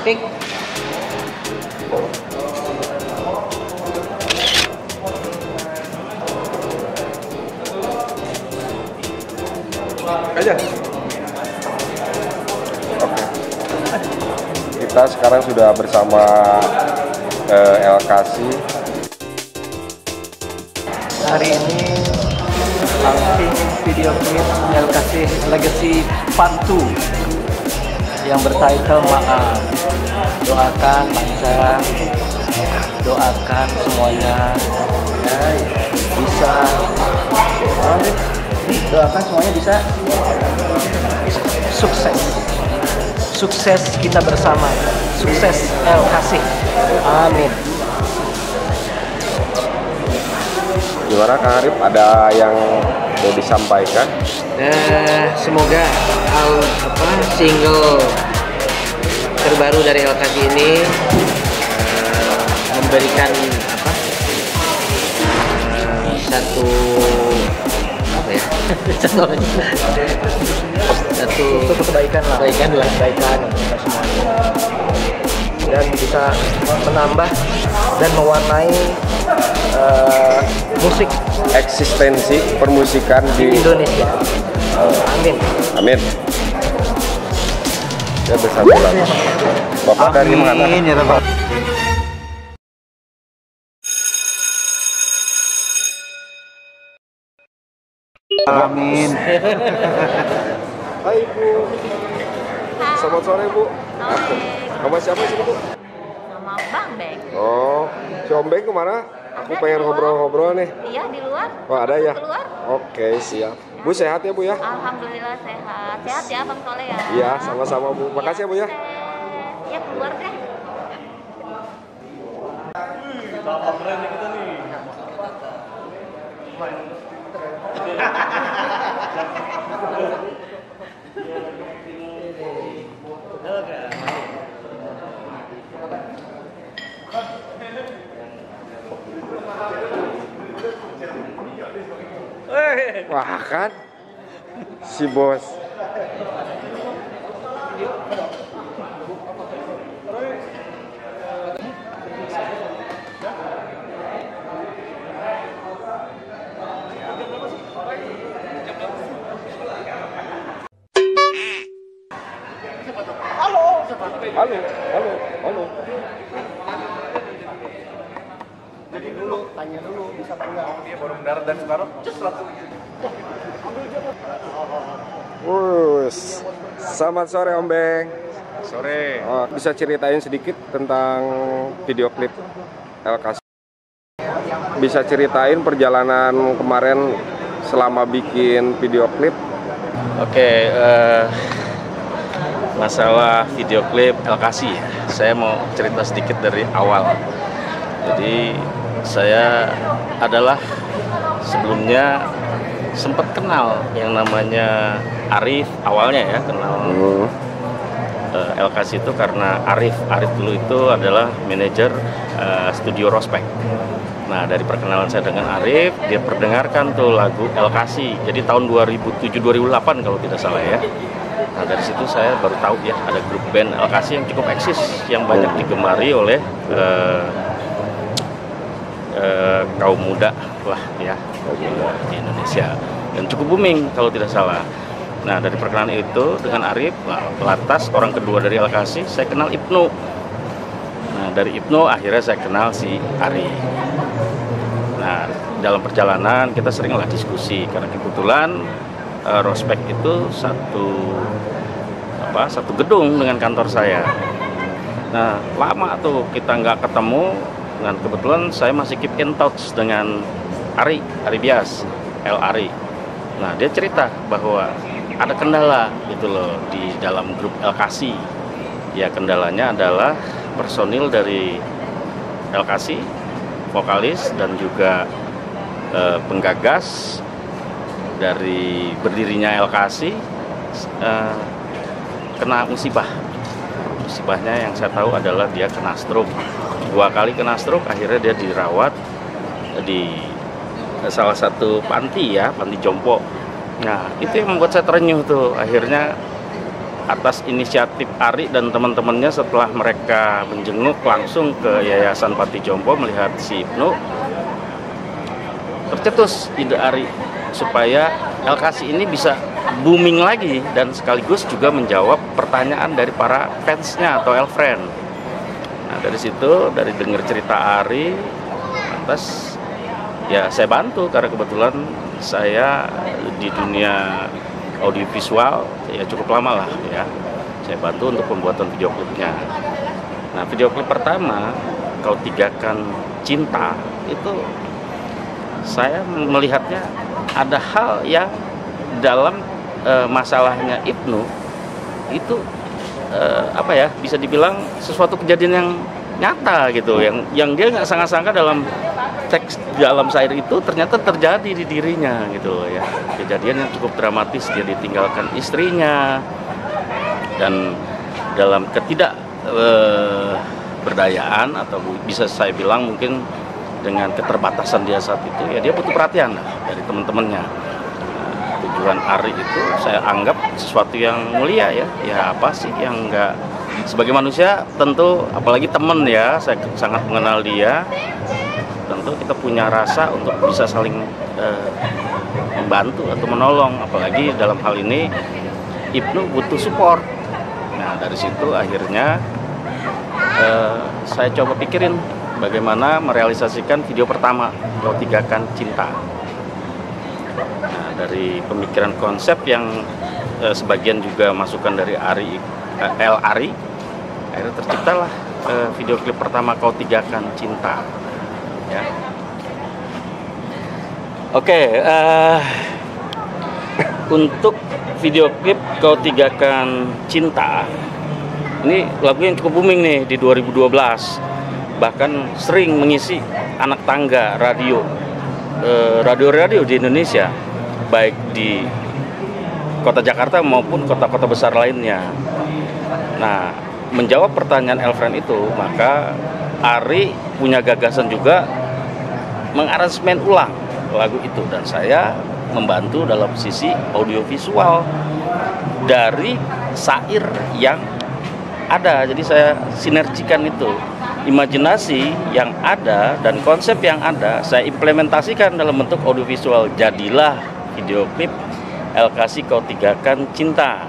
Pik. Aja. Oke. Kita sekarang sudah bersama LKC. Hari ini launching video klip LKC Legacy Part 2 yang bertitle Maaf. Doakan bangsa, doakan semuanya bisa, doakan semuanya bisa sukses. Sukses kita bersama, sukses LKC. Amin. Gimana Kang Arif, ada yang mau disampaikan? Semoga single terbaru dari LKC ini memberikan satu kebaikan lah, kebaikan untuk semuanya, dan bisa menambah dan mewarnai musik Eksistensi permusikan di Indonesia. Amin. Amin. Ya bersatu lagi. Bapak dari mana? Ya, Bapak. Amin. Hai Bu. Selamat sore Bu. Nama siapa sih Bu? Sama Bang Beng. Oh, si Om Beng kemana? Aku pengen ngobrol-ngobrol nih. Iya, di luar. Oh ada ya? Keluar. Oke siap. Bu sehat ya Bu ya? Alhamdulillah sehat. Sehat ya Bang Soleh ya. Iya sama-sama Bu. Makasih ya Bu ya. Ya keluar deh. Wah kan, si bos. Halo. Jadi dulu, tanya dulu bisa apa enggak. Dia baru mendarat dan sekarang langsung. Selamat sore Om Beng. Sore. Oh, bisa ceritain sedikit tentang video klip LKC? Bisa ceritain perjalanan kemarin selama bikin video klip? Oke, masalah video klip LKC, saya mau cerita sedikit dari awal. Jadi saya adalah sebelumnya sempat kenal yang namanya Arif, awalnya ya kenal LKC itu karena Arif dulu itu adalah manajer studio Rospek. Nah dari perkenalan saya dengan Arif, dia perdengarkan tuh lagu LKC. Jadi tahun 2007-2008 kalau tidak salah ya. Nah dari situ saya baru tahu ya ada grup band LKC yang cukup eksis, yang banyak digemari oleh kaum muda lah ya di Indonesia, dan cukup booming kalau tidak salah. Nah dari perkenalan itu dengan Arif, lantas orang kedua dari LKC saya kenal Ibnu. Nah dari Ibnu akhirnya saya kenal si Ari. Nah dalam perjalanan kita seringlah diskusi karena kebetulan Rospek itu satu gedung dengan kantor saya. Nah lama tuh kita nggak ketemu, dan kebetulan saya masih keep in touch dengan Ari Bias, El Ari. Nah dia cerita bahwa ada kendala gitu loh di dalam grup LKC. Ya kendalanya adalah personil dari LKC, vokalis dan juga penggagas dari berdirinya LKC kena musibah. Musibahnya yang saya tahu adalah dia kena stroke. 2 kali kena stroke, akhirnya dia dirawat di salah satu panti ya, panti jompo. Nah itu yang membuat saya terenyuh tuh. Akhirnya atas inisiatif Ari dan teman-temannya setelah mereka menjenguk langsung ke Yayasan Panti Jompo melihat si Ibnu, tercetus ide Ari supaya LKC ini bisa booming lagi dan sekaligus juga menjawab pertanyaan dari para fansnya atau Elfriend. Nah dari situ, dari dengar cerita Ari, lantas ya saya bantu karena kebetulan saya di dunia audiovisual ya cukup lama lah ya. Saya bantu untuk pembuatan video klipnya. Nah video klip pertama Kau Tigakan Cinta itu saya melihatnya ada hal yang dalam masalahnya Ibnu itu apa ya, bisa dibilang sesuatu kejadian yang nyata gitu, yang dia nggak sangka-sangka dalam teks dalam syair itu ternyata terjadi di dirinya gitu ya. Kejadian yang cukup dramatis, dia ditinggalkan istrinya dan dalam ketidak berdayaan atau bisa saya bilang mungkin dengan keterbatasan dia saat itu, ya dia butuh perhatian dari teman-temannya. Tujuan Ari itu saya anggap sesuatu yang mulia ya. Ya apa sih yang enggak, sebagai manusia tentu, apalagi teman ya, saya sangat mengenal dia, tentu kita punya rasa untuk bisa saling membantu atau menolong, apalagi dalam hal ini Ibnu butuh support. Nah dari situ akhirnya saya coba pikirin bagaimana merealisasikan video pertama Kau Tigakan Cinta. Nah, dari pemikiran konsep yang sebagian juga masukan dari Ari, akhirnya terciptalah video klip pertama Kau Tigakan Cinta. Ya. Oke, untuk video klip Kau Tigakan Cinta, ini lagu yang cukup booming nih di 2012. Bahkan sering mengisi anak tangga radio di Indonesia, baik di kota Jakarta maupun kota-kota besar lainnya. Nah, menjawab pertanyaan Elfriend itu, maka Ari punya gagasan juga mengaransemen ulang lagu itu, dan saya membantu dalam sisi audiovisual dari syair yang ada. Jadi saya sinergikan itu, imajinasi yang ada dan konsep yang ada saya implementasikan dalam bentuk audiovisual. Jadilah video klip LKC Kau Tigakan Cinta,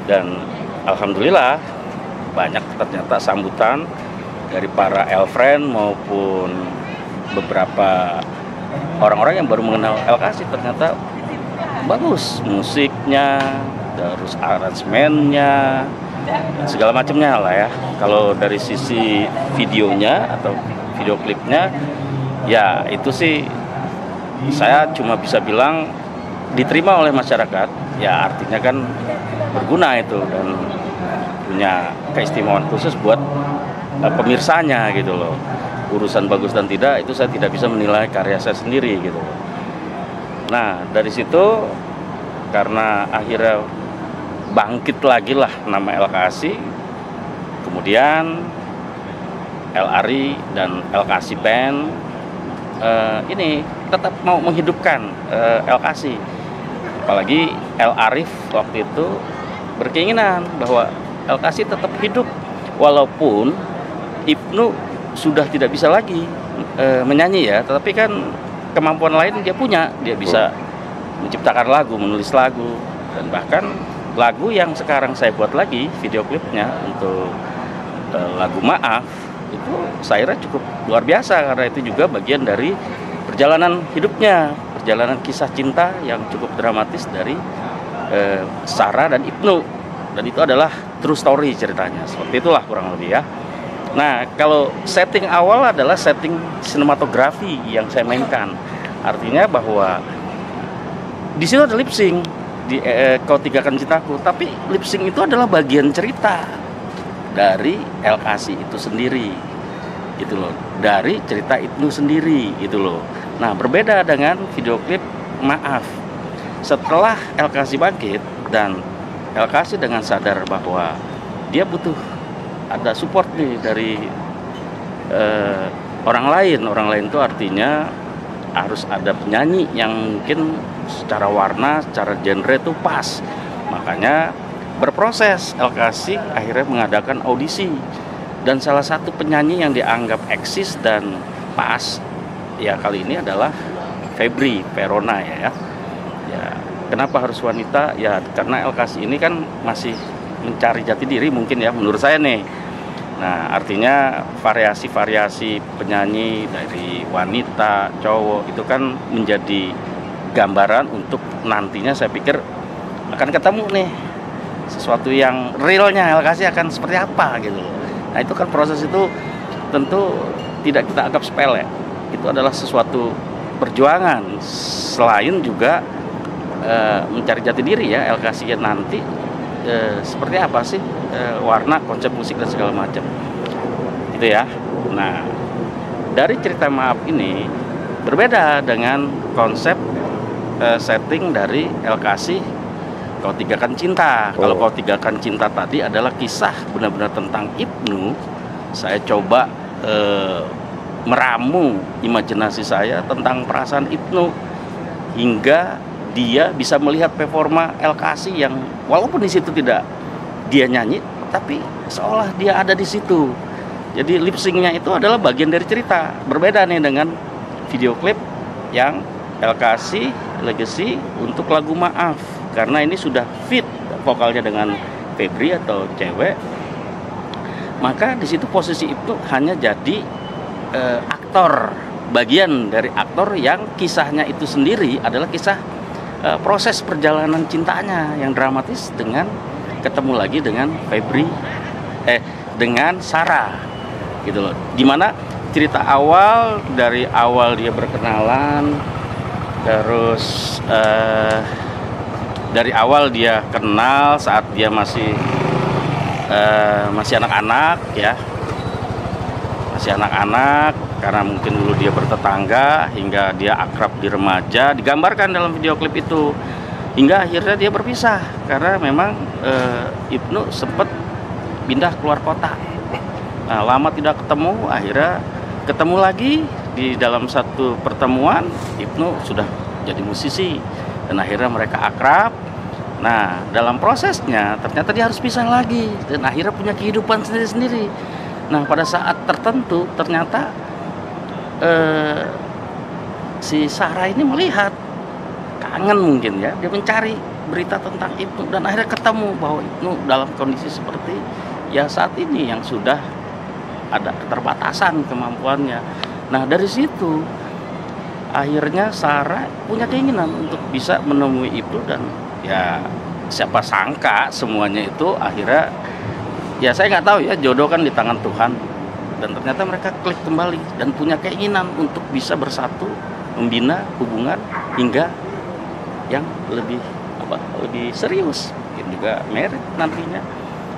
dan alhamdulillah banyak ternyata sambutan dari para Elfriend maupun beberapa orang-orang yang baru mengenal LKC. Ternyata bagus musiknya, terus aransemennya, segala macamnya lah ya. Kalau dari sisi videonya atau video klipnya, ya itu sih saya cuma bisa bilang diterima oleh masyarakat. Ya artinya kan berguna itu dan punya keistimewaan khusus buat pemirsanya gitu loh. Urusan bagus dan tidak itu saya tidak bisa menilai karya saya sendiri gitu. Nah dari situ, karena akhirnya bangkit lagi lah nama LKC, kemudian Ari dan LKC Band ini tetap mau menghidupkan LKC. Apalagi Arif waktu itu berkeinginan bahwa LKC tetap hidup walaupun Ibnu sudah tidak bisa lagi menyanyi ya, tetapi kan kemampuan lain dia punya, dia bisa menciptakan lagu, menulis lagu, dan bahkan lagu yang sekarang saya buat lagi video klipnya untuk lagu Maaf itu saya kira cukup luar biasa, karena itu juga bagian dari perjalanan hidupnya, perjalanan kisah cinta yang cukup dramatis dari Sarah dan Ibnu, dan itu adalah true story ceritanya. Seperti itulah kurang lebih ya. Nah, kalau setting awal adalah setting sinematografi yang saya mainkan. Artinya bahwa di situ ada lip sync di Kau Tigakan Cintaku, tapi lip sync itu adalah bagian cerita dari LKC itu sendiri, gitu loh, dari cerita Ibnu sendiri, gitu loh. Nah, berbeda dengan video klip Maaf. Setelah LKC bangkit dan LKC dengan sadar bahwa dia butuh ada support nih dari orang lain itu artinya harus ada penyanyi yang mungkin secara warna, secara genre itu pas. Makanya berproses, LKASI akhirnya mengadakan audisi, dan salah satu penyanyi yang dianggap eksis dan pas ya kali ini adalah Febri Verona ya. Kenapa harus wanita? Ya karena LKASI ini kan masih mencari jati diri mungkin ya menurut saya nih. Nah artinya variasi-variasi penyanyi dari wanita, cowok itu kan menjadi gambaran untuk nantinya saya pikir akan ketemu nih sesuatu yang realnya LKASI akan seperti apa gitu. Nah itu kan proses itu tentu tidak kita anggap sepele. Itu adalah sesuatu perjuangan selain juga mencari jati diri ya LKASI nanti seperti apa sih warna, konsep musik dan segala macam gitu ya. Nah dari cerita maaf ini berbeda dengan konsep setting dari LKASI Kau Tigakan Cinta. Kalau Kau Tigakan Cinta tadi adalah kisah benar-benar tentang Ibnu. Saya coba meramu imajinasi saya tentang perasaan Ibnu hingga dia bisa melihat performa LKASI yang walaupun di situ tidak dia nyanyi, tapi seolah dia ada di situ. Jadi lip syncnya itu adalah bagian dari cerita. Berbeda nih dengan video klip yang LKASI Legacy untuk lagu Maaf, karena ini sudah fit vokalnya dengan Febri atau cewek. Maka di situ posisi itu hanya jadi aktor, bagian dari aktor yang kisahnya itu sendiri adalah kisah proses perjalanan cintanya yang dramatis dengan ketemu lagi dengan Febri dengan Sarah gitu loh. Dimana cerita awal dari awal dia berkenalan, terus dari awal dia kenal saat dia masih anak-anak ya, masih anak-anak karena mungkin dulu dia bertetangga hingga dia akrab di remaja, digambarkan dalam video klip itu hingga akhirnya dia berpisah karena memang Ibnu sempat pindah keluar kota. Nah, lama tidak ketemu, akhirnya ketemu lagi di dalam satu pertemuan. Ibnu sudah jadi musisi dan akhirnya mereka akrab. Nah, dalam prosesnya ternyata dia harus pisah lagi dan akhirnya punya kehidupan sendiri-sendiri. Nah, pada saat tertentu ternyata si Sarah ini melihat kangen mungkin ya, dia mencari berita tentang Ibnu dan akhirnya ketemu bahwa Ibnu dalam kondisi seperti ya saat ini yang sudah ada keterbatasan kemampuannya. Nah dari situ akhirnya Sarah punya keinginan untuk bisa menemui Ibnu dan ya siapa sangka semuanya itu akhirnya ya saya nggak tahu ya, jodoh kan di tangan Tuhan. Dan ternyata mereka klik kembali dan punya keinginan untuk bisa bersatu, membina hubungan hingga yang lebih serius, mungkin juga married nantinya.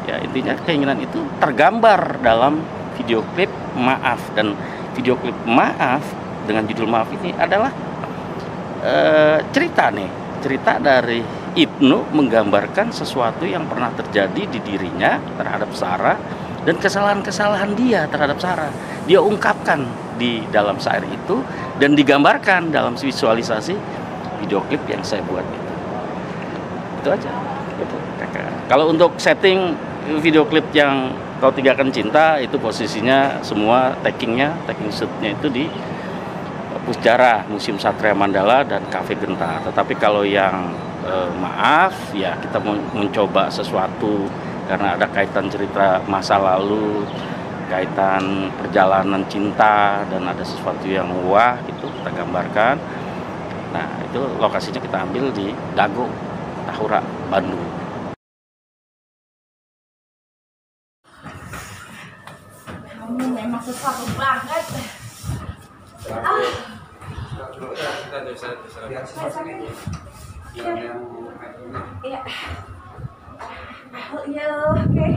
Ya intinya keinginan itu tergambar dalam video klip Maaf, dan video klip Maaf dengan judul Maaf ini adalah cerita dari Ibnu menggambarkan sesuatu yang pernah terjadi di dirinya terhadap Sarah dan kesalahan-kesalahan dia terhadap Sarah. Dia ungkapkan di dalam syair itu dan digambarkan dalam visualisasi video klip yang saya buat itu. Itu aja. Itu. Kalau untuk setting video klip yang Kau Tigakan Cinta itu posisinya semua taking shootnya itu di Pusjara, Museum Satria Mandala dan Cafe Genta. Tetapi kalau yang Maaf ya kita mencoba sesuatu karena ada kaitan cerita masa lalu, kaitan perjalanan cinta dan ada sesuatu yang wah gitu kita gambarkan. Nah itu lokasinya kita ambil di Dago, Tahura, Bandung. Kamu memang sesuatu banget. Iya. Iya, oke.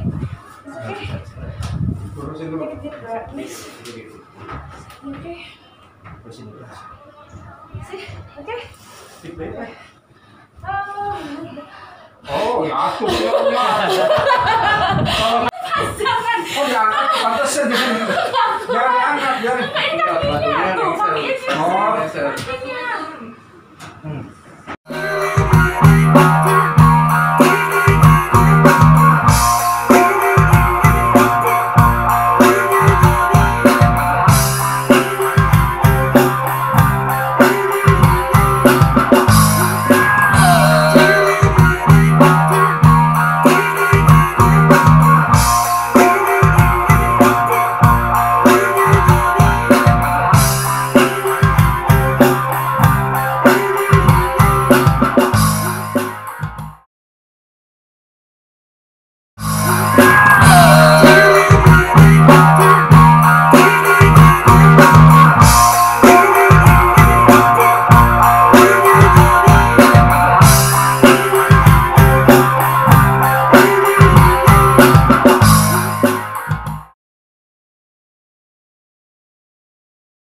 Urusin dulu. Oke. Urusin dulu. Oke. Oh, ya tuh. Oh, ya.